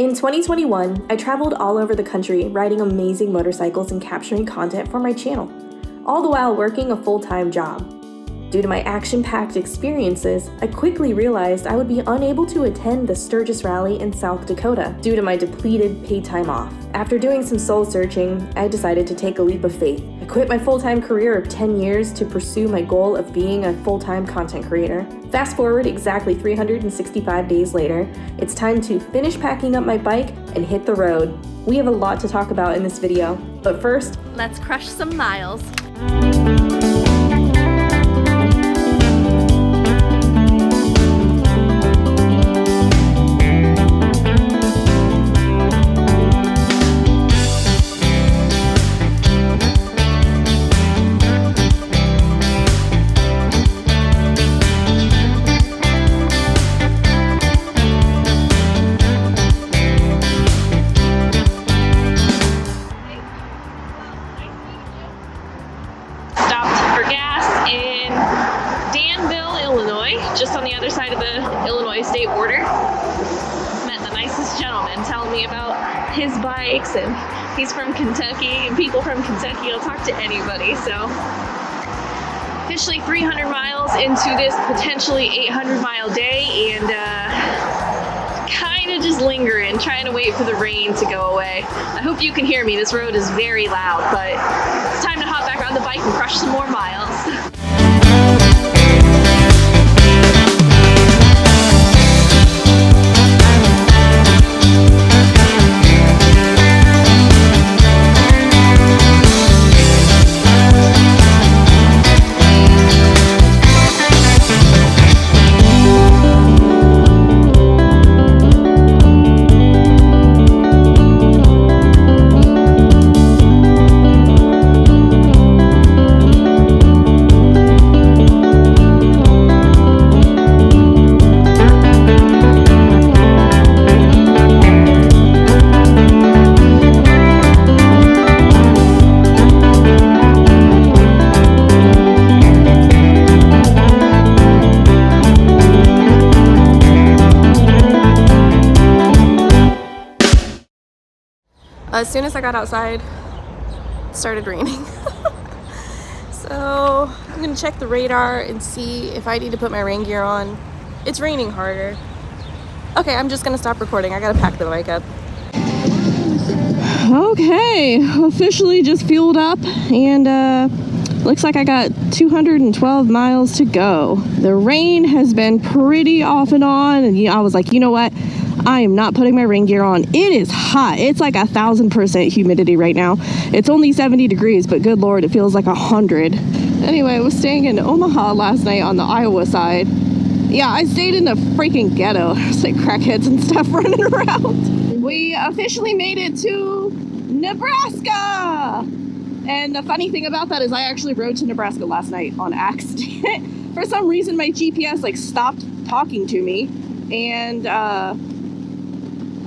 In 2021, I traveled all over the country riding amazing motorcycles and capturing content for my channel, all the while working a full-time job. Due to my action-packed experiences, I quickly realized I would be unable to attend the Sturgis rally in South Dakota due to my depleted paid time off. After doing some soul searching, I decided to take a leap of faith. I quit my full-time career of 10 years to pursue my goal of being a full-time content creator. Fast forward exactly 365 days later, it's time to finish packing up my bike and hit the road. We have a lot to talk about in this video, but first, let's crush some miles. Just on the other side of the Illinois state border. Met the nicest gentleman telling me about his bikes, and he's from Kentucky, and people from Kentucky will talk to anybody. So officially 300 miles into this potentially 800 mile day, and kind of just lingering, trying to wait for the rain to go away. I hope you can hear me. This road is very loud, but it's time to hop back on the bike and crush some more miles. As soon as I got outside, it started raining. So I'm gonna check the radar and see if I need to put my rain gear on. It's raining harder. Okay, I'm just gonna stop recording. I gotta pack the bike up. Okay, officially just fueled up, and looks like I got 212 miles to go. The rain has been pretty off and on, and I was like, you know what? I am not putting my rain gear on. It is hot. It's like 1,000% humidity right now. It's only 70 degrees, but good Lord, it feels like 100. Anyway, I was staying in Omaha last night on the Iowa side. Yeah, I stayed in the freaking ghetto. There's like crackheads and stuff running around. We officially made it to Nebraska. And the funny thing about that is I actually rode to Nebraska last night on accident. For some reason, my GPS like stopped talking to me, and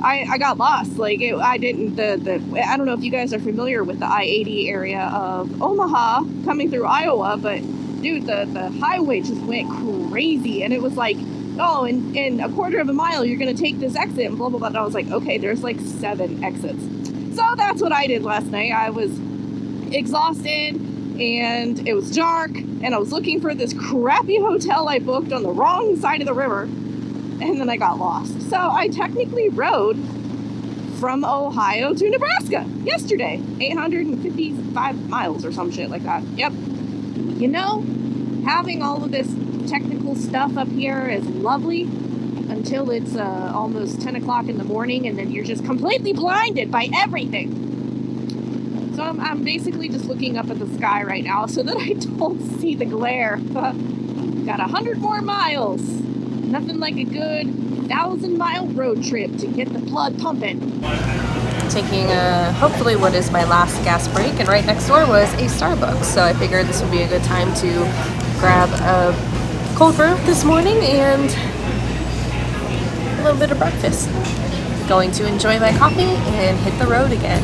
I got lost. Like I don't know if you guys are familiar with the I-80 area of Omaha coming through Iowa, but dude, the highway just went crazy, and it was like, oh, in a quarter of a mile you're gonna take this exit and blah blah blah. And I was like, okay, there's like 7 exits. So that's what I did last night. I was exhausted, and it was dark, and I was looking for this crappy hotel I booked on the wrong side of the river, and then I got lost. So I technically rode from Ohio to Nebraska yesterday, 855 miles or some shit like that. Yep. You know, having all of this technical stuff up here is lovely until it's almost 10 o'clock in the morning, and then you're just completely blinded by everything. So I'm basically just looking up at the sky right now so that I don't see the glare. Got 100 more miles. Nothing like a good 1,000-mile road trip to get the blood pumping. Taking hopefully what is my last gas break, and right next door was a Starbucks, so I figured this would be a good time to grab a cold brew this morning and a little bit of breakfast. Going to enjoy my coffee and hit the road again.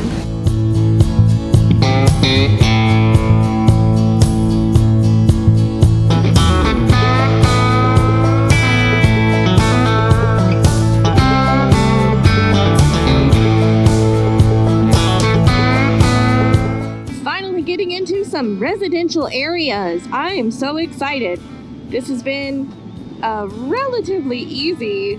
some residential areas. I am so excited. This has been a relatively easy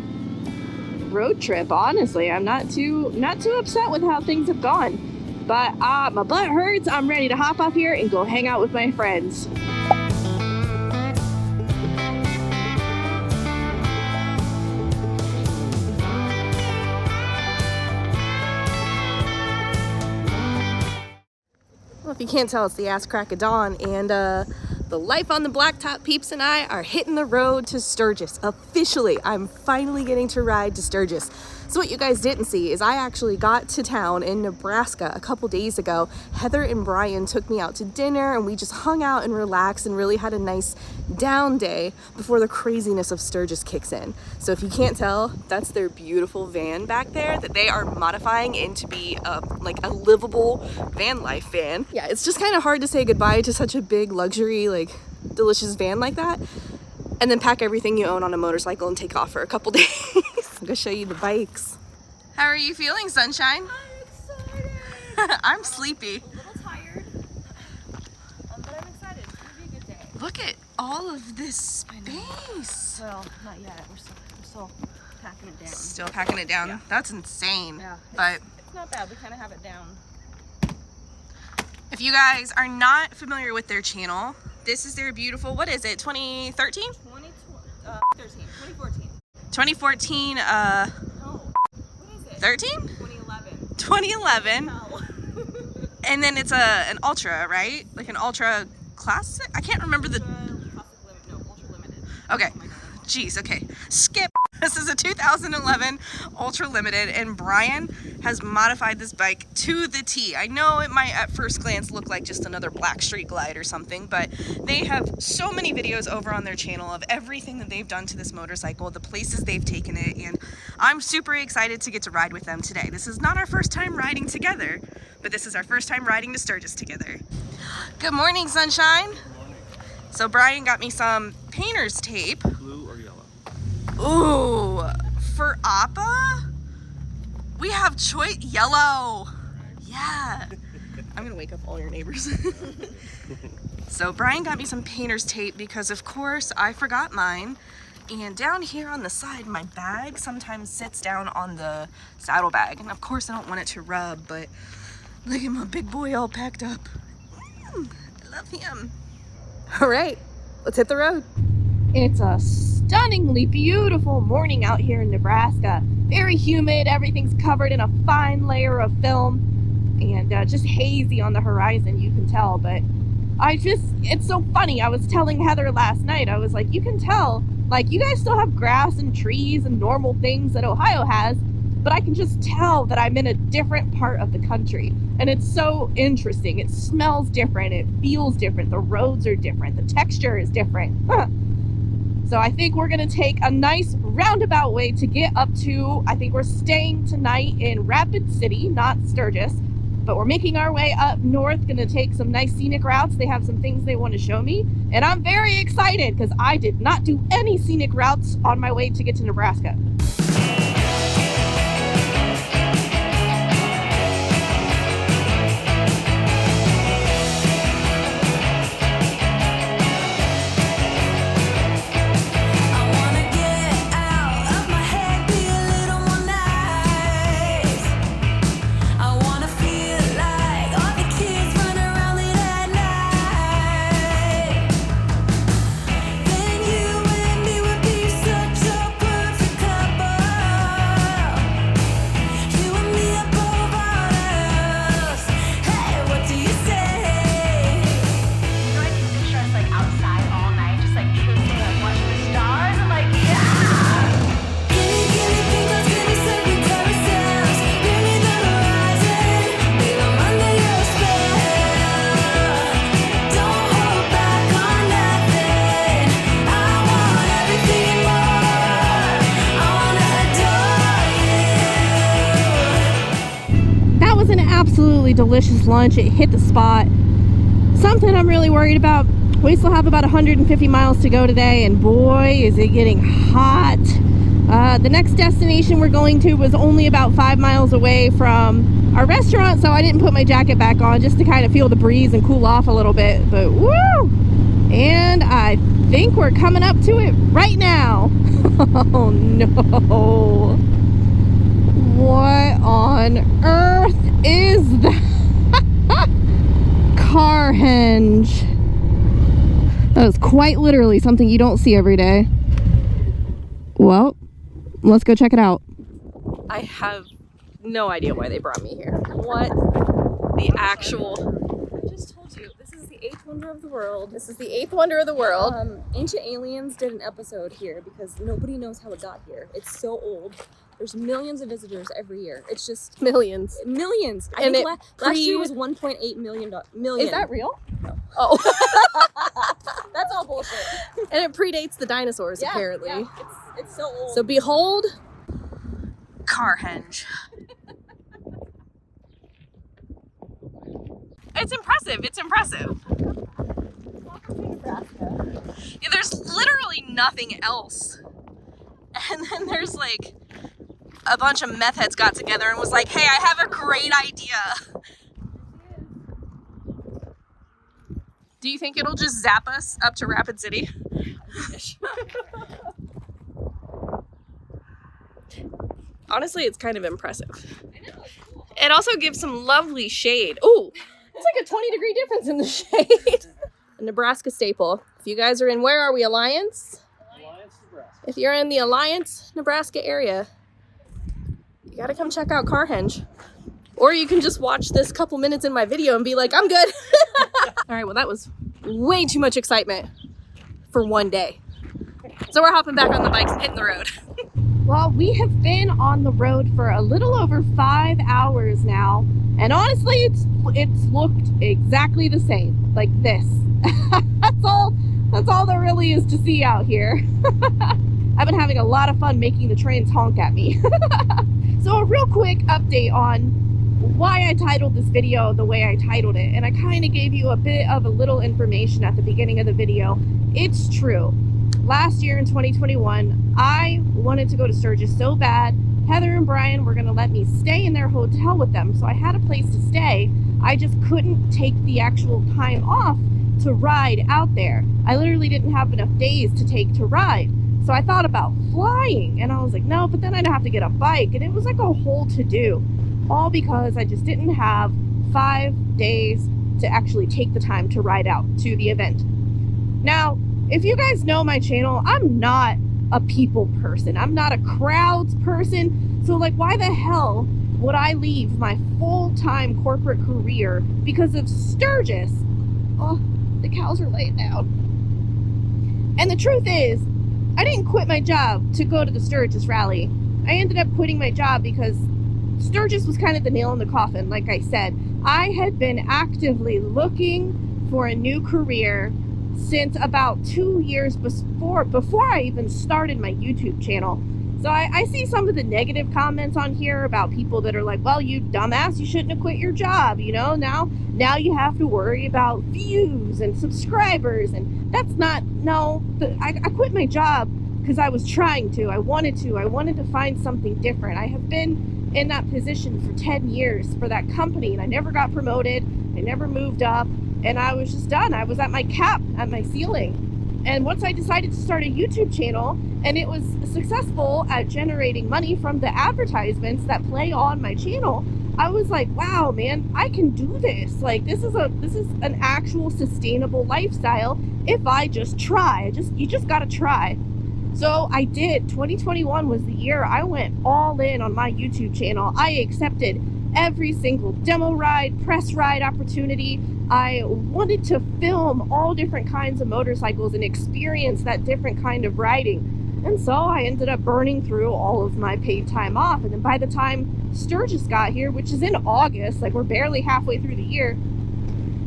road trip, honestly. I'm not too upset with how things have gone. But my butt hurts. I'm ready to hop off here and go hang out with my friends. Well, if you can't tell, it's the ass crack of dawn, and the Life on the Blacktop peeps and I are hitting the road to Sturgis. Officially, I'm finally getting to ride to Sturgis. So what you guys didn't see is I actually got to town in Nebraska a couple days ago. Heather and Brian took me out to dinner and we just hung out and relaxed and really had a nice down day before the craziness of Sturgis kicks in. So if you can't tell, that's their beautiful van back there that they are modifying into be like a livable van life van. Yeah, it's just kind of hard to say goodbye to such a big luxury, like delicious van like that and then pack everything you own on a motorcycle and take off for a couple days. I'm gonna show you the bikes. How are you feeling, sunshine? I'm excited. I'm sleepy. A little tired, but I'm excited. It's gonna be a good day. Look at all of this space. Well, not yet. We're still packing it down. Still packing it down. Yeah. That's insane. Yeah, but it's not bad. We kind of have it down. if you guys are not familiar with their channel, this is their beautiful, what is it, 2013? 2014. 2014, No. What is it? 13? 2011. 2011. No. And then it's an Ultra, right? Like an Ultra Classic? I can't remember the... Ultra Limited. Okay. Oh my God. Jeez, okay. Skip. This is a 2011 Ultra Limited, and Brian has modified this bike to the T. I know it might at first glance look like just another black street glide or something, but they have so many videos over on their channel of everything that they've done to this motorcycle, the places they've taken it, and I'm super excited to get to ride with them today. This is not our first time riding together, but this is our first time riding to Sturgis together. Good morning, sunshine. Good morning. So Brian got me some painter's tape. Blue or yellow? Ooh, for Appa, we have choice yellow. Yeah. I'm gonna wake up all your neighbors. So Brian got me some painter's tape because of course I forgot mine. And down here on the side, my bag sometimes sits down on the saddlebag. And of course I don't want it to rub, but look at my big boy all packed up. I love him. All right, let's hit the road. It's a stunningly beautiful morning out here in Nebraska. Very humid, everything's covered in a fine layer of film and just hazy on the horizon, you can tell. But it's so funny. I was telling Heather last night, I was like, you can tell, like, you guys still have grass and trees and normal things that Ohio has, but I can just tell that I'm in a different part of the country. And it's so interesting. It smells different, it feels different, the roads are different, the texture is different. So I think we're gonna take a nice roundabout way to get up to, I think we're staying tonight in Rapid City, not Sturgis, but we're making our way up north, gonna take some nice scenic routes. They have some things they want to show me, and I'm very excited because I did not do any scenic routes on my way to get to Nebraska. Absolutely delicious lunch. It hit the spot. Something I'm really worried about. We still have about 150 miles to go today, and boy is it getting hot. The next destination we're going to was only about 5 miles away from our restaurant, so I didn't put my jacket back on just to kind of feel the breeze and cool off a little bit. But woo! And I think we're coming up to it right now. Oh no. What on earth is that? Carhenge. That is quite literally something you don't see every day. Well, let's go check it out. I have no idea why they brought me here. What the actual... I just told you, this is the 8th wonder of the world. This is the 8th wonder of the world. Ancient Aliens did an episode here because nobody knows how it got here. It's so old. There's millions of visitors every year. It's just Millions. millions. I And think it last year was 1.8 million. Is that real? No. Oh. That's all bullshit. And it predates the dinosaurs, apparently. Yeah. It's so old. So behold, Carhenge. It's impressive. It's impressive. Yeah, there's literally nothing else. And then there's like a bunch of meth heads got together and was like, hey, I have a great idea. Do you think it'll just zap us up to Rapid City? Honestly, it's kind of impressive. I know, it's cool. It also gives some lovely shade. Ooh, it's like a 20-degree difference in the shade. A Nebraska staple. If you guys are in, where are we, Alliance? Alliance, Nebraska. If you're in the Alliance, Nebraska area, you gotta come check out Carhenge. Or you can just watch this couple minutes in my video and be like, I'm good. All right, well, that was way too much excitement for one day. So we're hopping back on the bikes and hitting the road. Well, we have been on the road for a little over 5 hours now. And honestly, it's looked exactly the same, like this. That's all there really is to see out here. I've been having a lot of fun making the trains honk at me. So a real quick update on why I titled this video the way I titled it. And I kind of gave you a bit of a little information at the beginning of the video. It's true. Last year in 2021, I wanted to go to Sturgis so bad. Heather and Brian were going to let me stay in their hotel with them, so I had a place to stay. I just couldn't take the actual time off to ride out there. I literally didn't have enough days to take to ride. So I thought about flying, and I was like, no, but then I'd have to get a bike, and it was like a whole to-do. All because I just didn't have 5 days to actually take the time to ride out to the event. Now, if you guys know my channel, I'm not a people person. I'm not a crowds person. So like, why the hell would I leave my full-time corporate career because of Sturgis? Oh, the cows are laying down. And the truth is, I didn't quit my job to go to the Sturgis rally. I ended up quitting my job because Sturgis was kind of the nail in the coffin, like I said. I had been actively looking for a new career since about 2 years before I even started my YouTube channel. So I see some of the negative comments on here about people that are like, well, you dumbass, you shouldn't have quit your job, you know, now you have to worry about views and subscribers, and that's not, no, I quit my job because I was trying to, I wanted to find something different. I have been in that position for 10 years for that company, and I never got promoted, I never moved up, and I was just done. I was at my cap, at my ceiling. And once I decided to start a YouTube channel, and it was successful at generating money from the advertisements that play on my channel, I was like, wow, man, I can do this. Like, this is an actual sustainable lifestyle if I just try. You just gotta try. So I did. 2021 was the year I went all in on my YouTube channel. I accepted every single demo ride, press ride opportunity. I wanted to film all different kinds of motorcycles and experience that different kind of riding. And so I ended up burning through all of my paid time off. And then by the time Sturgis got here, which is in August, like we're barely halfway through the year,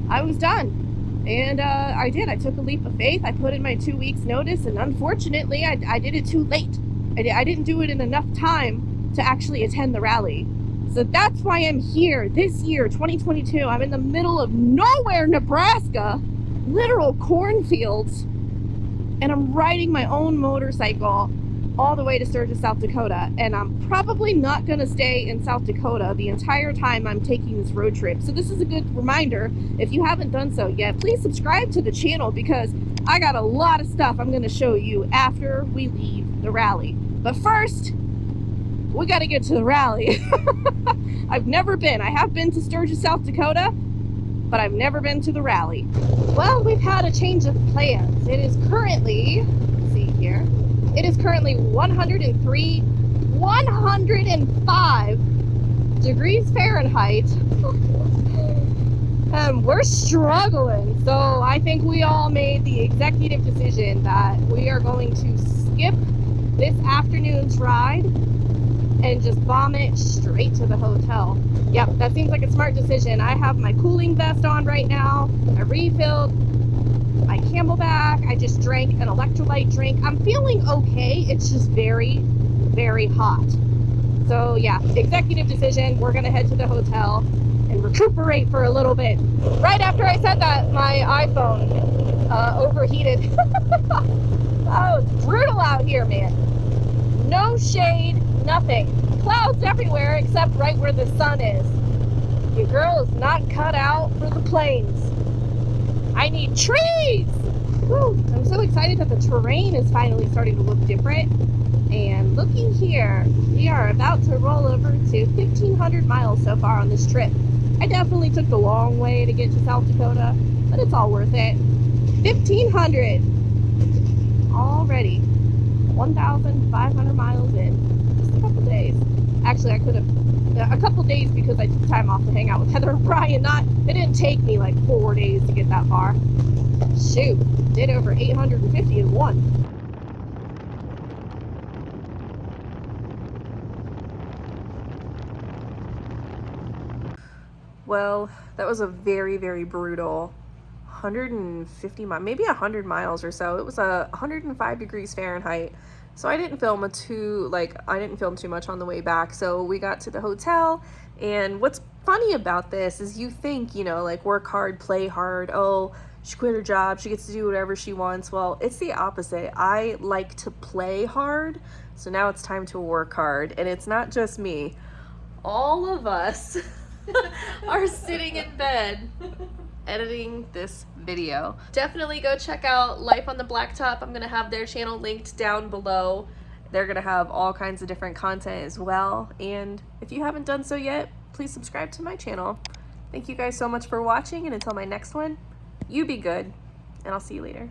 I was done. And I did. I took a leap of faith. I put in my 2 weeks notice, and unfortunately I did it too late. I didn't do it in enough time to actually attend the rally. So that's why I'm here this year, 2022. I'm in the middle of nowhere, Nebraska, literal cornfields, and I'm riding my own motorcycle all the way to Sturgis, South Dakota, and I'm probably not going to stay in South Dakota the entire time I'm taking this road trip. So this is a good reminder, if you haven't done so yet, please subscribe to the channel, because I got a lot of stuff I'm going to show you after we leave the rally. But first, we got to get to the rally. I've never been. I have been to Sturgis, South Dakota, but I've never been to the rally. Well, we've had a change of plans. It is currently, let's see here, it is currently 105 degrees Fahrenheit. And we're struggling. So I think we all made the executive decision that we are going to skip this afternoon's ride and just bomb it straight to the hotel. Yep, that seems like a smart decision. I have my cooling vest on right now. I refilled my Camelback. I just drank an electrolyte drink. I'm feeling okay. It's just very, very hot. So yeah, executive decision. We're gonna head to the hotel and recuperate for a little bit. Right after I said that, my iPhone overheated. Oh, it's brutal out here, man. No shade, nothing. Clouds everywhere except right where the sun is. Your girl is not cut out for the plains. I need trees! Woo. I'm so excited that the terrain is finally starting to look different. And looking here, we are about to roll over to 1,500 miles so far on this trip. I definitely took the long way to get to South Dakota, but it's all worth it. 1,500 already. 1,500 miles in. Just a couple days. Actually, I could have a couple days because I took time off to hang out with Heather and Brian. It didn't take me like 4 days to get that far. Shoot, did over 850 in one. Well, that was a very, very brutal 150 miles, maybe 100 miles or so. It was 105 degrees Fahrenheit. So I didn't film too much on the way back. So we got to the hotel, and what's funny about this is you think, like work hard, play hard. Oh, she quit her job, she gets to do whatever she wants. Well, it's the opposite. I like to play hard. So now it's time to work hard. And it's not just me. All of us are sitting in bed editing this video. Definitely go check out Life on the Blacktop. I'm gonna have their channel linked down below. They're gonna have all kinds of different content as well. And if you haven't done so yet, please subscribe to my channel. Thank you guys so much for watching, and until my next one, you be good, and I'll see you later.